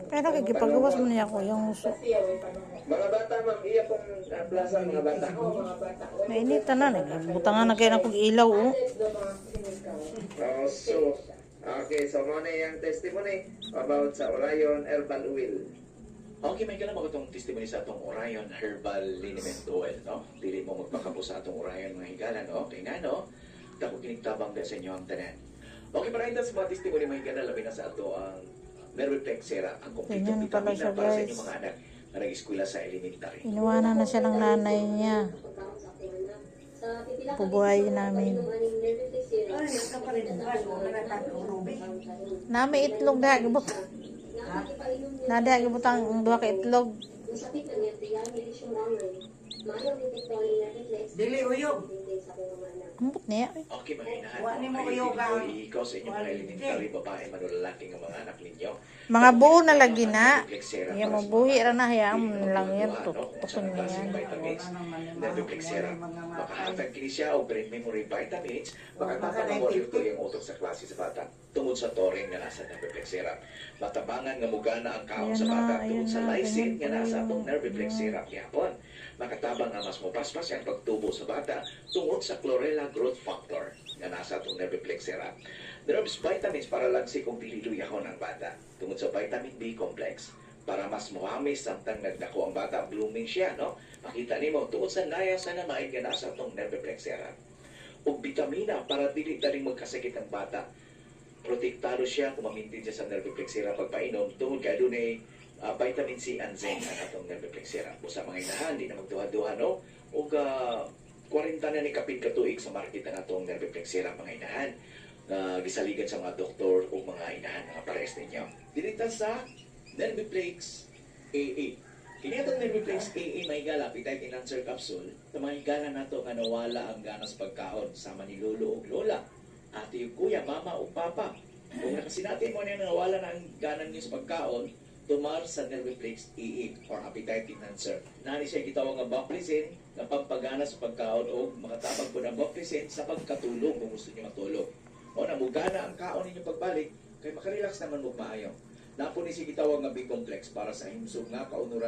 Pero kikipagawas mo niya ko yung uso. Mga bata, ma'am, iya pong plaza, mga bata. Mainitan na, nagbutangan na kayo na kong ilaw, oh. Okay, so muna yung testimony about sa Orion Herbal Oil. Okay, may kailan itong testimony sa atong Orion Herbal Liniment Oil, no? Dili mo magpakapo sa atong Orion mga higala, no? Okay nga, no? Dako kiniktabang sa inyo ang tanan. Okay, para sa mga testimony mga higala, labi na sa ato ang Nerviflexera, ang kompletong Ganyan pala vitamina siya, para sa guys. inyong mga anak na nag-eskwela sa elementary. Inuwanan na siya ng nanay niya. Bubuhayin namin. Nami itlog na gibut. Nada gibutang duha ka itlog. Dili uyog. Ambot niya. Okay, mga inahan. Wa ni mo Okay, uyog ang- ikaw sa inyong mga elementary, babae, manulalaki ng mga anak ninyo. Mga buo na lagi na. Nerviflexera Iya para mo sa buhi mga ra na hayaan mo hindi lang yan. magduha, no? Tutusin Sa niya klaseng yan. vitamins, Wala naman yung Nerviflexera. mga Makahatag kini siya o brain memory vitamins, makatapang Baka ang molecule yung utok sa klase sa bata tungod sa taurine nga nasa Nerviflexera. Matabangan nga mugana ang kaon Ayan sa na, bata ayan tungod sa na, lysine ganyan nga pala nasa yun. atong Nerviflexera gyapon. Makatabang nga mas mopaspas ang pagtubo sa bata tungod sa chlorella growth factor nga nasa atong Nerviflexera. Nerves vitamins para lang si kung dililuyahon ang bata tungod sa vitamin B complex para mas muhamis samtang nagdako ang bata, blooming siya, no? Makita nimo tungod sa naya sa namaid nga nasa atong Nerviflexera. Ug bitamina para dili daling magkasakit ang bata. Protektado siya kung mamintin siya sa Nerviflexera pagpainom tungod kay adunay vitamin C and zinc ang atong Nerviflexera. Busa mga inahan, di na magduha-duha, no? Ug 40 na ni kapit katuig sa market ang atong Nerviflexera mga inahan na gisaligan sa mga doktor o mga inahan mga pares ninyo. Dinita sa Nerviflex AA. Kini atong Nerviflex AA may higala appetite enhancer capsule sa mga higala nato nga nawala ang ganas pagkaon sama ni lolo ug lola, ate ug kuya, mama ug papa. Kung nakasinatin mo na nawala na ang ganan niyo sa pagkaon, tumar sa Nerviflex AA or appetite enhancer. Nani siya gitawag nga baclofen na pampagana sa pagkaon o makatabang po ng baclofen sa pagkatulog kung gusto niyo matulog. O namugana ang kaon ninyo pagbalik, kay makarelax naman mo maayo. Napo ni si gitawag nga B-complex para sa himsog nga kaunuran